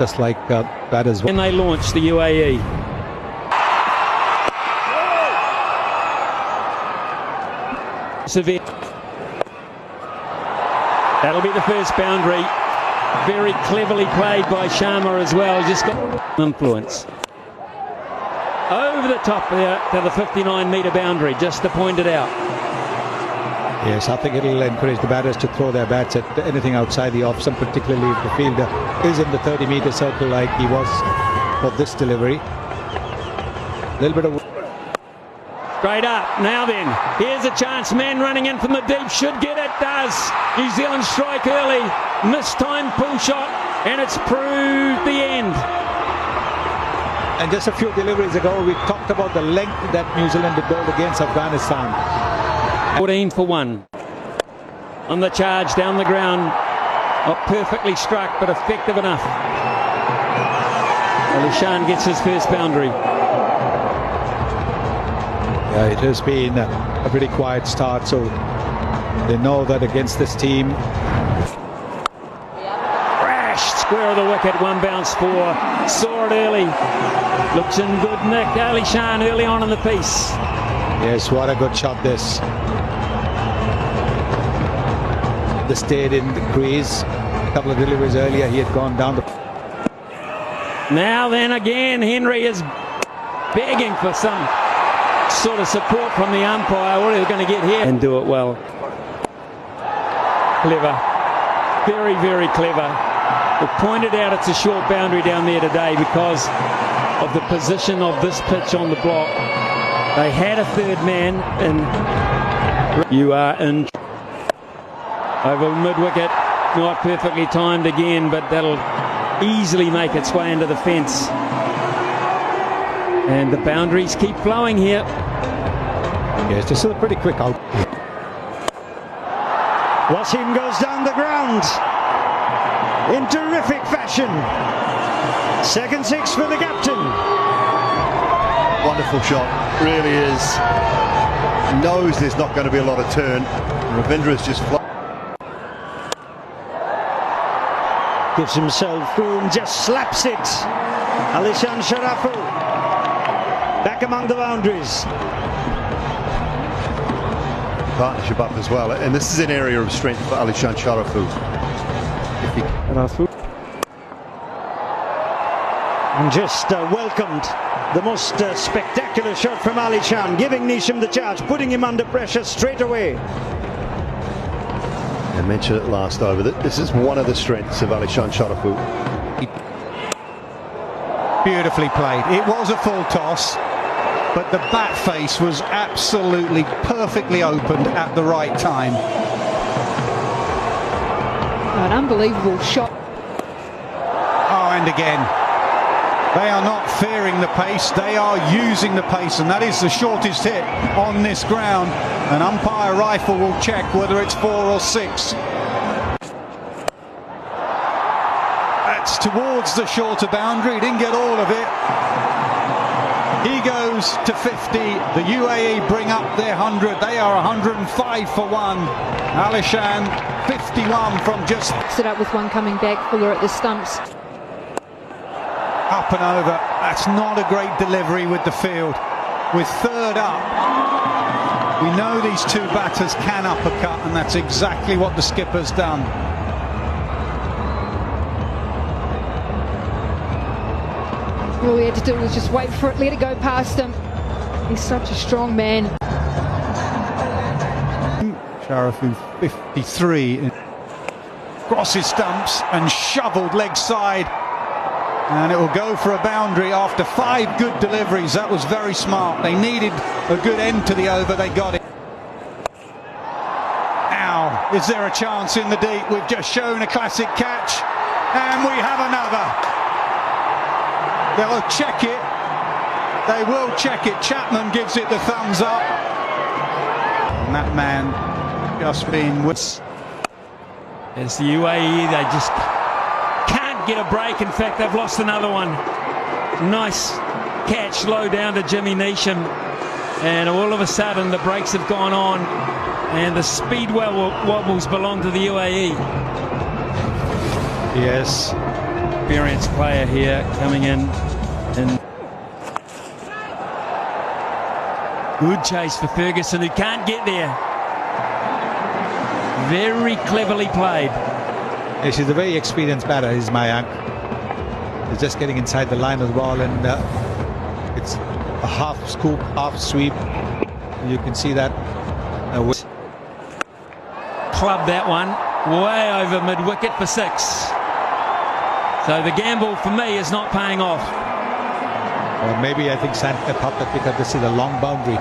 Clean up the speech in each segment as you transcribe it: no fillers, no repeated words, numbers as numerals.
just like that as well. And they launch the UAE. Severe. That'll be the first boundary. Very cleverly played by Sharma as well. Just got influence. Over the top there to the 59-metre boundary, just to point it out. Yes, I think it'll encourage the batters to throw their bats at anything outside the off, particularly if the fielder is in the 30-metre circle like he was for this delivery. A little bit of... Straight up. Now then, here's a chance. Man running in from the deep. Should get it. Does. New Zealand strike early. Mistimed pull shot. And it's proved the end. And just a few deliveries ago, we talked about the length that New Zealand did bowled against Afghanistan. 14 for 1. On the charge down the ground. Not perfectly struck, but effective enough. Ali Khan gets his first boundary. Yeah, it has been a pretty quiet start, so they know that against this team. Crashed square of the wicket, one bounce for. Saw it early. Looks in good nick. Ali Khan early on in the piece. Yes, what a good shot this. They stayed in the crease. A couple of deliveries earlier, he had gone down the... Now then again, Henry is begging for some sort of support from the umpire. What are they going to get here? And do it well. Clever. Very, very clever. We pointed out it's a short boundary down there today because of the position of this pitch on the block. They had a third man and you are in over mid-wicket. Not perfectly timed again, but that'll easily make its way into the fence. And the boundaries keep flowing here. Yes, this is a pretty quick out. Wasim goes down the ground in terrific fashion. Second six for the captain. Wonderful shot, really is. Knows there's not going to be a lot of turn. Ravindra's just gives himself room, just slaps it. Alishan Sharafu back among the boundaries. Partnership up as well, and this is an area of strength for Alishan Sharafu. And just welcomed the most spectacular shot from Ali Khan, giving Neesham the charge, putting him under pressure straight away. I mentioned it last over that this is one of the strengths of Alishan Sharafu. Beautifully played. It was a full toss, but the bat face was absolutely perfectly opened at the right time. An unbelievable shot. Oh, and again, they are not fearing the pace, they are using the pace, and that is the shortest hit on this ground. An umpire rifle will check whether it's 4 or 6. That's towards the shorter boundary, he didn't get all of it. He goes to 50. The UAE bring up their 100. They are 105 for 1. Alishan 51 from just... Set up with one coming back, Fuller at the stumps. Up and over. That's not a great delivery with the field. With third up, we know these two batters can uppercut, and that's exactly what the skipper's done. All he had to do was just wait for it, let it go past him. He's such a strong man. Sharafu 53. Crosses stumps and shoveled leg side. And it will go for a boundary after 5 good deliveries. That was very smart. They needed a good end to the over. They got it. Now, is there a chance in the deep? We've just shown a classic catch. And we have another. They'll check it. They will check it. Chapman gives it the thumbs up. And that man just been with... It's the UAE, they just can't get a break. In fact, they've lost another one. Nice catch low down to Jimmy Neesham. And all of a sudden, the breaks have gone on. And the speedwell wobbles belong to the UAE. Yes. experienced player here coming in. And good chase for Ferguson, who can't get there. Very cleverly played. Yes, he's a very experienced batter, is Mayank. He's just getting inside the line of the ball, and it's a half scoop, half sweep. You can see that. Club that one way over mid-wicket for 6. So the gamble for me is not paying off. Or maybe I think Santner thought that because this is a long boundary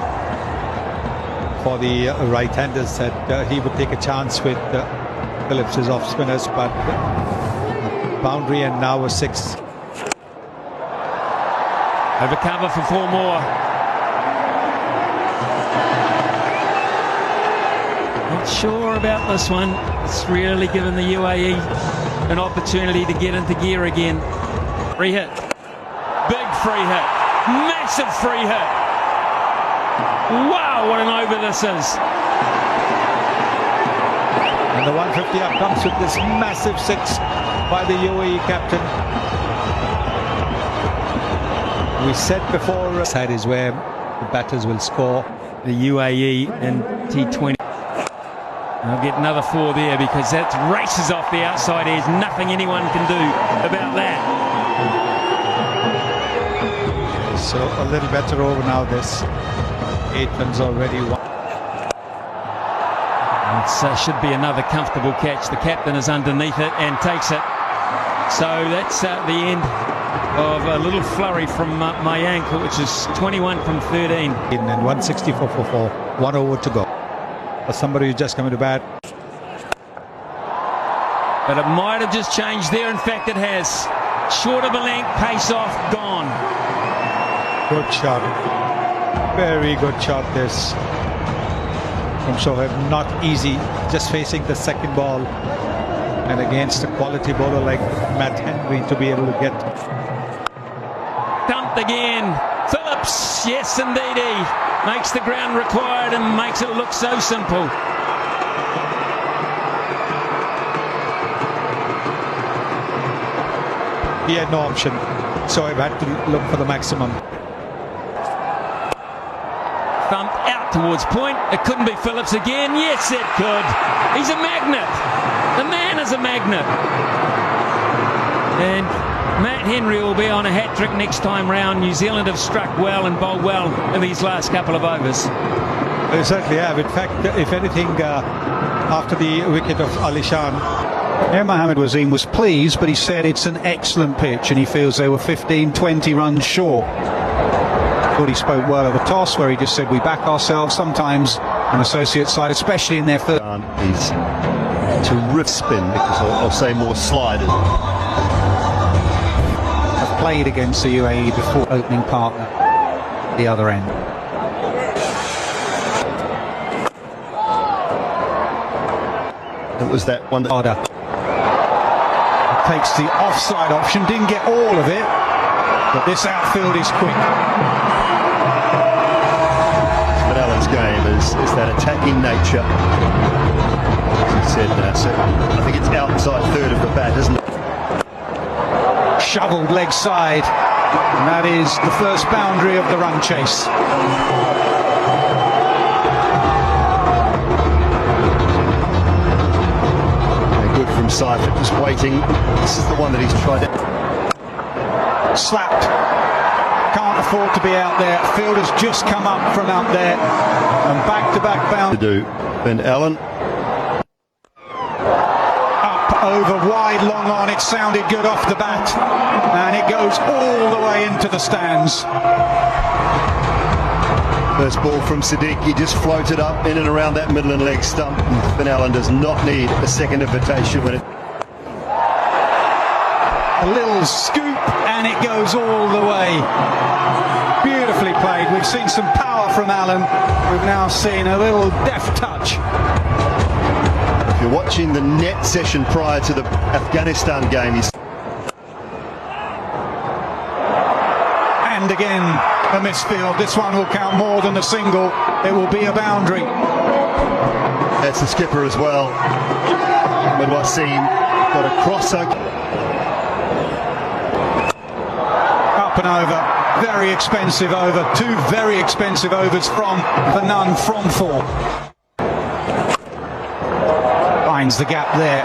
for the right-handers, that he would take a chance with Phillips' off-spinners, but a boundary and now a 6. Over cover for 4 more. Not sure about this one. It's really given the UAE an opportunity to get into gear again. Free hit. Big free hit. Massive free hit. Wow, what an over this is. And the 150 up comes with this massive 6 by the UAE captain. We said before, side is where the batters will score. The UAE and T20. I'll get another 4 there because that races off the outside edge. Nothing anyone can do about that. So a little better over now. This 8 runs already. It should be another comfortable catch. The captain is underneath it and takes it. So that's the end of a little flurry from Mayank, which is 21 from 13. And 164 for 4. 1 over to go. For somebody who's just coming to bat. But it might have just changed there. In fact, it has. Short of a length, pace off, gone. Good shot. Very good shot this from Shoaib. Not easy. Just facing the second ball. And against a quality bowler like Matt Henry to be able to get. Dumped again. Phillips, yes indeedy. Makes the ground required and makes it look so simple. He had no option, so I've had to look for the maximum. Thumped out towards point. It couldn't be Phillips again. Yes, it could. He's a magnet. The man is a magnet. And Matt Henry will be on a hat-trick next time round. New Zealand have struck well and bowled well in these last couple of overs. They certainly have. In fact, if anything, after the wicket of Ali Shan, Mohamed Wasim was pleased, but he said it's an excellent pitch and he feels they were 15-20 runs short. Thought he spoke well at the toss, where he just said we back ourselves. Sometimes an associate side, especially in their first. He's terrific spin, because I'll say more sliders. Have played against the UAE before, opening partner the other end. It was that one that Harder. Takes the offside option, didn't get all of it, but this outfield is quick. But Allen's game is that attacking nature. As he said, so I think it's outside third of the bat, isn't it? Shoveled leg side, and that is the first boundary of the run chase. Good from Seifert, just waiting. This is the one that he's tried to. Slapped. Can't afford to be out there. Fielder's just come up from out there, and back-to-back bound. To do. Ben Allen. Up, over, wide, long on. It sounded good off the bat, and it goes all the way into the stands. First ball from Sadiq, he just floated up in and around that middle and leg stump. Ben Allen does not need a second invitation when it. A little scoop, and it goes all the way. Beautifully played. We've seen some power from Allen. We've now seen a little deft touch. If you're watching the net session prior to the Afghanistan game, he's. And again, a misfield. This one will count more than a single. It will be a boundary. That's the skipper as well. Ahmed Wasim got a crosser. an over. Very expensive over. 2 very expensive overs from Fernand from 4. Finds the gap there.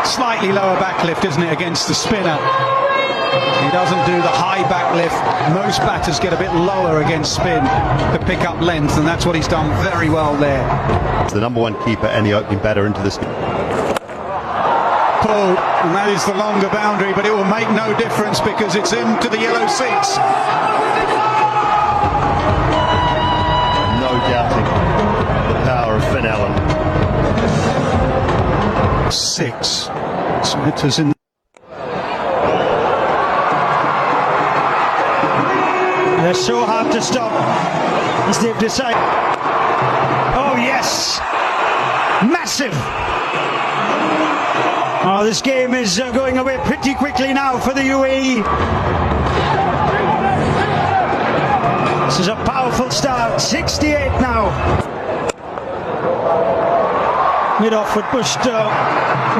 Slightly lower backlift, isn't it, against the spinner? He doesn't do the high backlift. Most batters get a bit lower against spin to pick up length, and that's what he's done very well there. It's the number 1 keeper and the opening batter into this. Pull, and that is the longer boundary, but it will make no difference because it's into the yellow seats. No doubting the power of Finn Allen. 6. Smith is in. They're so hard to stop as they've decided. Oh yes, massive. Oh, this game is going away pretty quickly now for the UAE. This is a powerful start. 68 now. Mid-off foot pushed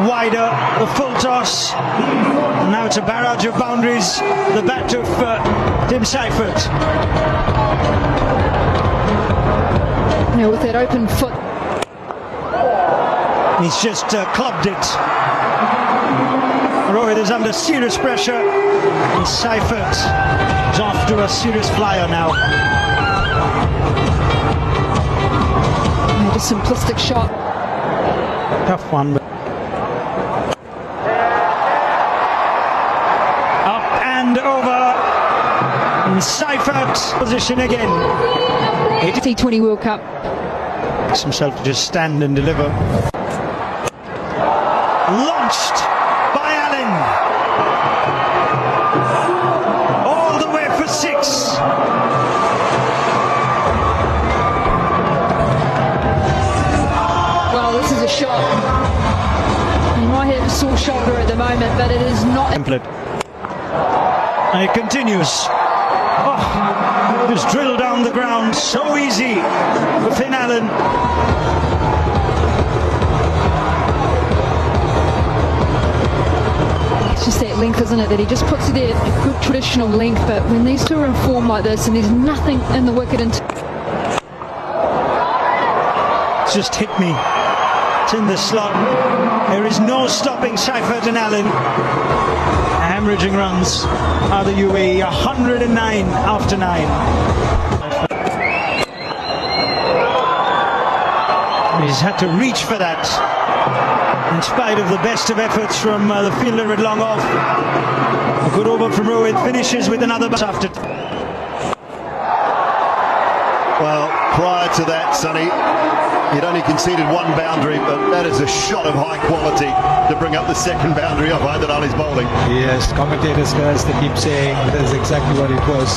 wider, the full toss. Now it's a barrage of boundaries. The bat of Tim Seifert. Now with that open foot. He's just clubbed it. Rohit is under serious pressure. And Seifert is off to a serious flyer now. Made a simplistic shot. Tough one. Up and over. And Seifert position again. T20 World Cup. Makes himself to just stand and deliver. Launched by Allen. All the way for 6. Well, this is a shot. He might have a sore shoulder at the moment, but it is not. Template. And it continues. Oh, just drill down the ground. So easy for Finn Allen. It's just that length, isn't it, that he just puts it there, a good traditional length, but when these two are in form like this and there's nothing in the wicket It's just hit me. It's in the slot. There is no stopping Seifert and Allen. Hemorrhaging runs are the UAE, 109 after 9. He's had to reach for that. In spite of the best of efforts from the fielder at long off. A good over from Rohit, finishes with another bat after. Well, prior to that, Sonny, he'd only conceded 1 boundary, but that is a shot of high quality to bring up the second boundary of Hyder Ali's bowling. Yes, commentators, guys, they keep saying that's exactly what it was.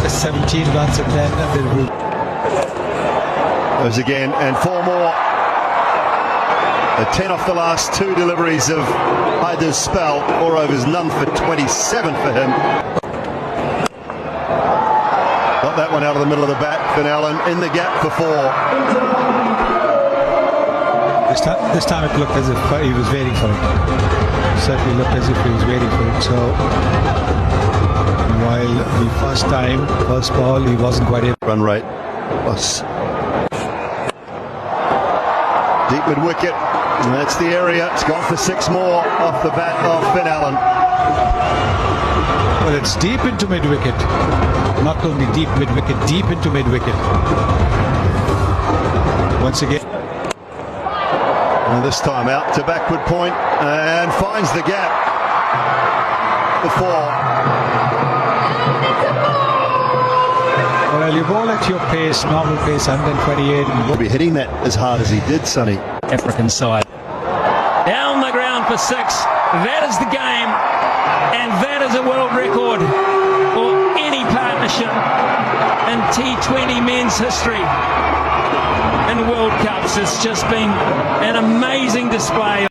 17 runs and then Goes again, and 4 more. A 10 off the last 2 deliveries of Hyder's spell. 4 overs, none for 27 for him. Got that one out of the middle of the bat. Finn Allen in the gap for 4. This time it looked as if he was waiting for it. It certainly looked as if he was waiting for it. So while the first ball, he wasn't quite able. Run rate was deep mid wicket. And that's the area. It's gone for 6 more off the bat of Finn Allen. Well, it's deep into mid-wicket. Not only deep mid-wicket, deep into mid-wicket. Once again. And this time out to backward point and finds the gap. The 4. Well, you bowl at your pace, normal pace, 128. He'll be hitting that as hard as he did, Sonny. African side. Down the ground for 6. That is the game, and that is a world record for any partnership in T20 men's history. In World Cups, it's just been an amazing display.